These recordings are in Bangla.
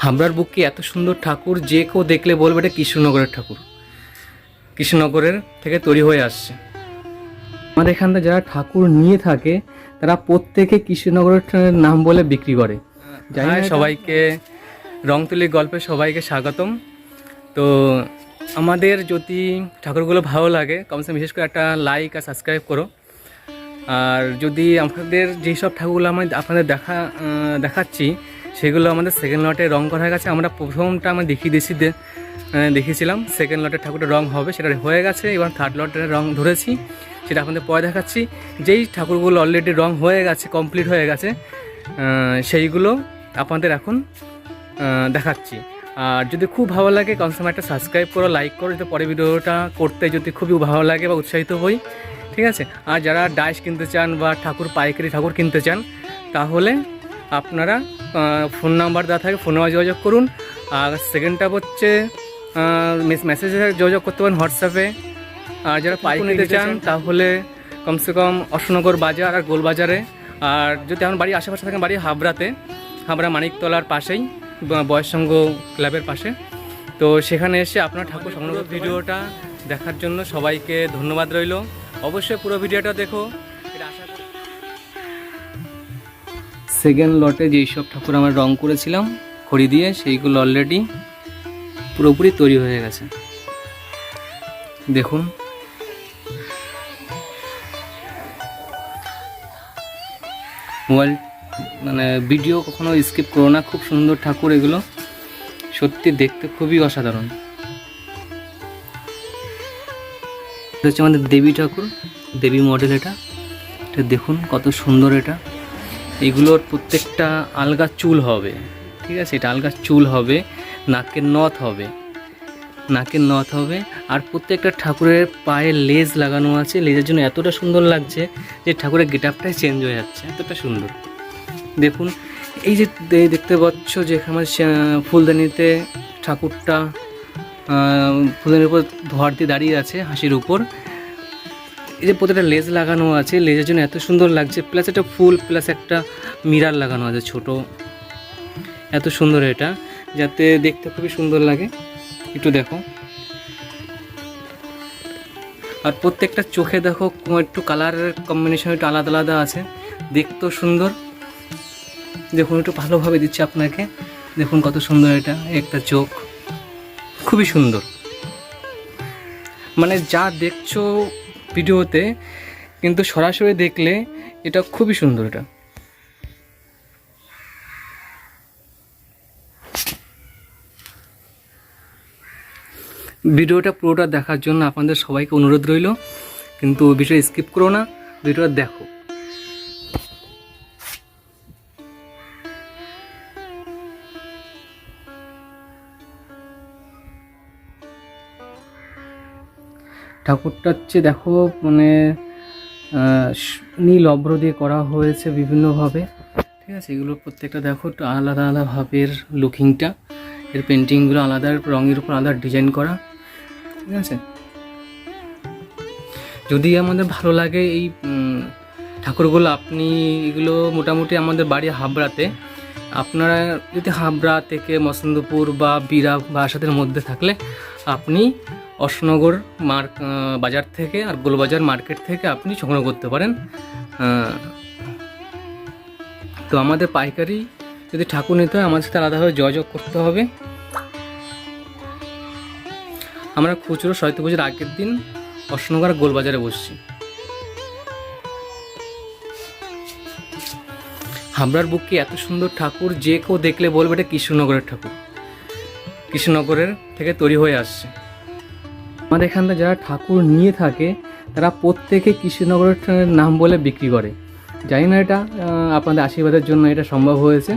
হাবড়ার বুকে এত সুন্দর ঠাকুর যে কেউ দেখলে বলবে এটা কৃষ্ণনগরের ঠাকুর, কৃষ্ণনগরের থেকে তৈরি হয়ে আসছে। আমাদের এখানটা যারা ঠাকুর নিয়ে থাকে তারা প্রত্যেকে কৃষ্ণনগরের নাম বলে বিক্রি করে। যাই সবাইকে রংতুলি গল্পে সবাইকে স্বাগতম। তো আমাদের যদি ঠাকুরগুলো ভালো লাগে কমসে কম বিশেষ করে একটা লাইক আর সাবস্ক্রাইব করো। আর যদি আমাদের যেই সব ঠাকুরগুলো আমি আপনাদের দেখাচ্ছি সেগুলো আমাদের সেকেন্ড লটে রং করা হয়ে গেছে। আমরা প্রথমটা আমরা দেখিয়েছিলাম সেকেন্ড লটের ঠাকুরটা রং হবে, সেটা হয়ে গেছে। এবার থার্ড লটের রং ধরেছি, সেটা আপনাদের পরে দেখাচ্ছি। যেই ঠাকুরগুলো অলরেডি রং হয়ে গেছে, কমপ্লিট হয়ে গেছে, সেইগুলো আপনাদের এখন দেখাচ্ছি। আর যদি খুব ভালো লাগে কমসে কম একটা সাবস্ক্রাইব করো, লাইক করো, যাতে পরে ভিডিওটা করতে যদি খুবই ভালো লাগে বা উৎসাহিত হই, ঠিক আছে। আর যারা ডাইস কিনতে চান বা পাইকারি ঠাকুর কিনতে চান তাহলে আপনারা ফোন নাম্বার দেওয়া থাকে, ফোনে যোগাযোগ করুন। আর সেকেন্ডটা হচ্ছে মেসেজে যোগাযোগ করতে পারেন হোয়াটসঅ্যাপে। আর যারা পাইকারি নিতে চান তাহলে কমসে কম অশোকনগর বাজার আর গোলবাজারে। আর যদি আমার বাড়ি আশেপাশে থাকেন, বাড়ি হাবড়া মানিকতলার পাশেই, বয়স সংঘ ক্লাবের পাশে। তো সেখানে এসে আপনার ঠাকুর সংগ্রহ ভিডিওটা দেখার জন্য সবাইকে ধন্যবাদ রইল। অবশ্যই পুরো ভিডিওটা দেখো। এটা আশা করি সেকেন্ড লটে যেই সব ঠাকুর আমরা রং করেছিলাম খড়ি দিয়ে, সেইগুলো অলরেডি পুরোপুরি তৈরি হয়ে গেছে। দেখুন মোবাইল ভিডিও কখনো স্কিপ করো না, খুব সুন্দর ঠাকুর এগুলো, সত্যি দেখতে খুবই অসাধারণ। এটা হচ্ছে আমাদের দেবী ঠাকুর, দেবী মডেল। এটা দেখুন কত সুন্দর। এগুলোর প্রত্যেকটা আলগা চুল হবে, ঠিক আছে। এটা আলগা চুল হবে, নাকের নথ হবে। আর প্রত্যেকটা ঠাকুরের পায়ে লেজ লাগানো আছে। লেজের জন্য এতটা সুন্দর লাগছে যে ঠাকুরের গেটআপটাই চেঞ্জ হয়ে যাচ্ছে, এতটা সুন্দর। দেখুন এই যে দেখতে পাচ্ছ যে এখানে ফুলদানিতে ঠাকুরটা ফুলদানির উপর ধোয়ার দিয়ে দাঁড়িয়ে আছে হাসির উপর। এই যে প্রত্যেকটা লেজ লাগানো আছে, লেজের জন্য এত সুন্দর লাগছে। প্লাস একটা ফুল, প্লাস একটা মিরার লাগানো আছে ছোট, এত সুন্দর এটা, যাতে দেখতে খুবই সুন্দর লাগে। একটু দেখো। আর প্রত্যেকটা চোখে দেখো একটু কালারের কম্বিনেশন একটু আলাদা আলাদা আছে, দেখতেও সুন্দর। দেখুন একটু ভালোভাবে দিচ্ছি আপনাকে, দেখুন কত সুন্দর। এটা একটা চোখ খুবই সুন্দর, যা দেখছো ভিডিওতে কিন্তু সরাসরি দেখলে এটা খুবই সুন্দর। এটা ভিডিওটা পুরোটা দেখার জন্য আপনাদের সবাইকে অনুরোধ রইল, কিন্তু ভিডিও স্কিপ করো না, ভিডিওটা দেখো। ঠাকুরটা হচ্ছে দেখো নীল অভ্র দিয়ে করা হয়েছে বিভিন্নভাবে, ঠিক আছে। এগুলো প্রত্যেকটা দেখো একটু আলাদা আলাদা ভাবের লুকিংটা, এর পেন্টিংগুলো আলাদা, রঙের উপর আলাদা ডিজাইন করা, ঠিক আছে। যদি আমাদের ভালো লাগে এই ঠাকুরগুলো, আপনি এগুলো মোটামুটি আমাদের বাড়ি হাবড়াতে। আপনারা যদি হাবড়া থেকে মসন্দপুর বা বিরা বা আসাদের মধ্যে থাকলে আপনি অশোকনগর বাজার থেকে আর গোলবাজার মার্কেট থেকে আপনি সংগ্রহ করতে পারেন। তো আমাদের পাইকারি যদি ঠাকুর নিতে হয় আমাদের সাথে আলাদাভাবে যোগাযোগ করতে হবে। আমরা খুচরো সরস্বতী পুজোর আগের দিন অশোকনগর গোলবাজারে বসছি। হাবড়ার বুকে এত সুন্দর ঠাকুর যে কেউ দেখলে বলবে এটা কৃষ্ণনগরের ঠাকুর, কৃষ্ণনগরের থেকে তৈরি হয়ে আসছে। আমাদের এখানটা যারা ঠাকুর নিয়ে থাকে তারা প্রত্যেকে কৃষ্ণনগরের নাম বলে বিক্রি করে। জানি না এটা আপনাদের আশীর্বাদের জন্য এটা সম্ভব হয়েছে।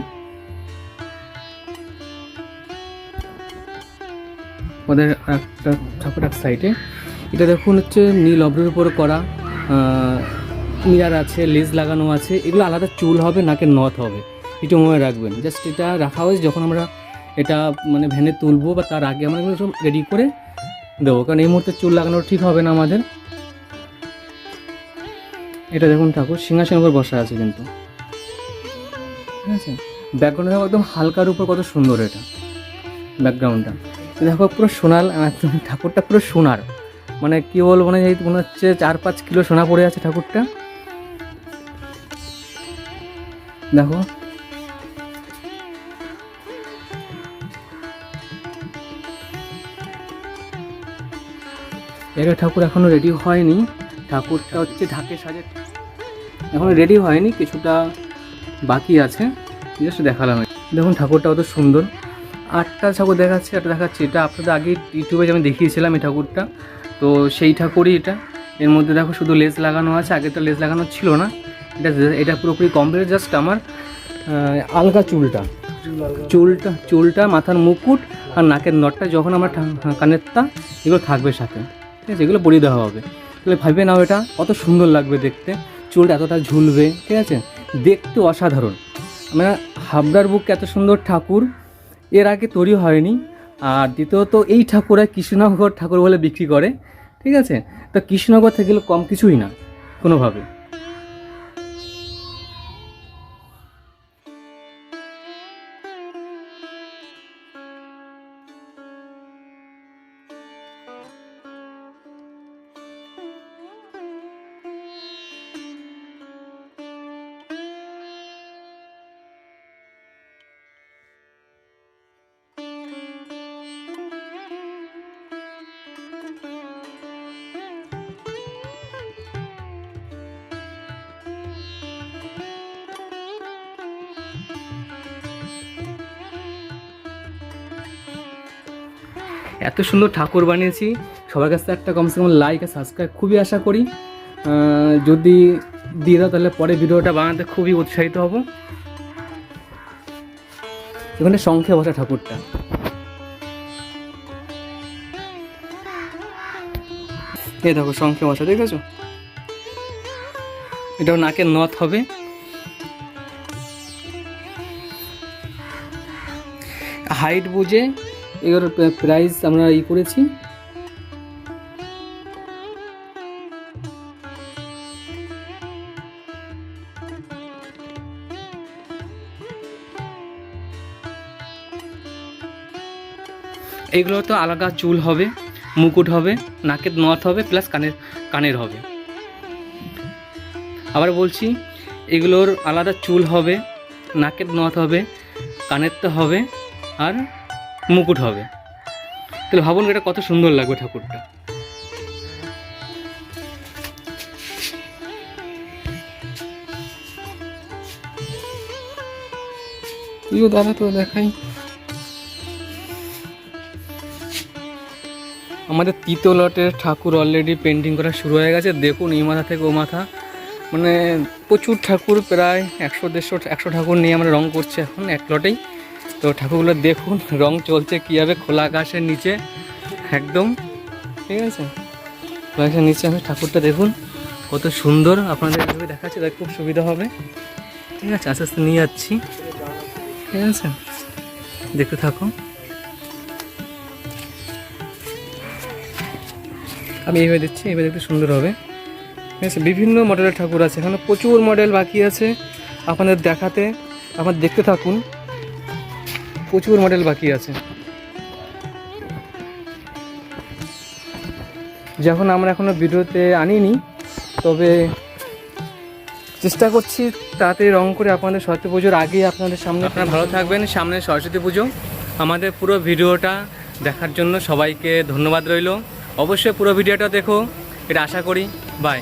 আমাদের একটা ঠাকুর এক সাইডে, এটা দেখুন হচ্ছে নীল অভ্রের উপর করা, মিরার আছে, লেজ লাগানো আছে। এগুলো আলাদা চুল হবে, নাকের নথ হবে, একটু মনে রাখবেন। জাস্ট এটা রাখা হয়েছে, যখন আমরা এটা ভ্যানে তুলবো বা তার আগে আমরা সব রেডি করে দেবো, কারণ এই মুহূর্তে চুল লাগানো ঠিক হবে না আমাদের। এটা দেখুন ঠাকুর সিংহাসনের উপর বসা আছে কিন্তু, ঠিক আছে। ব্যাকগ্রাউন্ডটা দেখো একদম হালকার উপর কত সুন্দর এটা ব্যাকগ্রাউন্ডটা। দেখো পুরো সোনার, একদম ঠাকুরটা পুরো সোনার, মানে কী বলবো, মানে এই মনে হচ্ছে 4-5 কিলো সোনা পড়ে আছে ঠাকুরটা। দেখো এটা ঠাকুর এখনো রেডি হয়নি, ঠাকুরটা হচ্ছে ঢাকে সাজে এখনো রেডি হয়নি, কিছুটা বাকি আছে, জাস্ট দেখালাম। দেখুন ঠাকুরটা কত সুন্দর। 8টা ঠাকুর দেখাচ্ছে, এটা দেখাচ্ছি, এটা আপনাদের আগে ইউটিউবে আমি দেখিয়েছিলাম এই ঠাকুরটা, তো সেই ঠাকুরই এটা। এর মধ্যে দেখো শুধু লেস লাগানো আছে, আগে তো লেস লাগানো ছিল না, এটা পুরোপুরি কমপ্লিট। জাস্ট আমার আলগা চুলটা মাথার মুকুট আর নাকের নটটা, যখন আমার কানেরটা, এগুলো থাকবে সাথে, ঠিক আছে, এগুলো পরিয়ে দেওয়া হবে। তাহলে ভাববে নাও এটা কত সুন্দর লাগবে দেখতে, চুলটা এতটা ঝুলবে, ঠিক আছে, দেখতে অসাধারণ। মানে হাবড়ার বুক এত সুন্দর ঠাকুর এর আগে তৈরি হয়নি। আর দ্বিতীয়ত এই ঠাকুর কৃষ্ণনগর ঠাকুর বলে বিক্রি করে, ঠিক আছে, তো কৃষ্ণনগর থেকে গেলে কম কিছুই না কোনোভাবে। এত সুন্দর ঠাকুর বানিয়েছি, সবার কাছে একটা কমসে কম লাইক আর সাবস্ক্রাইব খুবই আশা করি। যদি দিয়ে দাও তাহলে পরে ভিডিওটা বানাতে খুবই উৎসাহিত হব। এখানে শঙ্খে বসা ঠাকুরটা, এই দেখো শঙ্খে বসা, দেখেছো, এটাও নাকের নথ হবে। হাইট বুঝে এগুলোর প্রাইস আমরা করেছি। এগুলো তো আলাদা চুল হবে, মুকুট হবে, নাকের নথ হবে, প্লাস কানের হবে। আবার বলছি, এগুলোর আলাদা চুল হবে, নাকের নথ হবে, কানের তো হবে, আর মুকুট হবে। তাহলে ভাবুন এটা কত সুন্দর লাগবে ঠাকুরটা। দাদা তো দেখাই, আমাদের তৃতীয় লটের ঠাকুর অলরেডি পেন্টিং করা শুরু হয়ে গেছে। দেখুন এই মাথা থেকে ও মাথা, মানে প্রচুর ঠাকুর, প্রায় 100-150 ঠাকুর নিয়ে আমরা রং করছি এখন এক লটেই। তো ঠাকুরগুলো দেখুন রং চলছে কীভাবে, খোলা আকাশের নিচে একদম, ঠিক আছে, খোলা আকাশের নিচে আমি ঠাকুরটা দেখুন কত সুন্দর। আপনাদের এভাবে দেখাচ্ছি, তাই খুব সুবিধা হবে, ঠিক আছে, আস্তে আস্তে নিয়ে যাচ্ছি, ঠিক আছে, দেখতে থাকো। আমি এইভাবে দিচ্ছি, এইভাবে দেখতে সুন্দর হবে, ঠিক আছে। বিভিন্ন মডেলের ঠাকুর আছে, এখানে প্রচুর মডেল বাকি আছে আপনাদের দেখাতে, আপনারা দেখতে থাকুন, প্রচুর মডেল বাকি আছে। যখন আমরা এখনও ভিডিওতে আনিনি, তবে চেষ্টা করছি তাড়াতাড়ি রং করে আপনাদের সরস্বতী পুজোর আগেই আপনাদের সামনে। আপনারা ভালো থাকবেন, সামনে সরস্বতী পুজো। আমাদের পুরো ভিডিওটা দেখার জন্য সবাইকে ধন্যবাদ রইল। অবশ্যই পুরো ভিডিওটা দেখো, এটা আশা করি। বাই।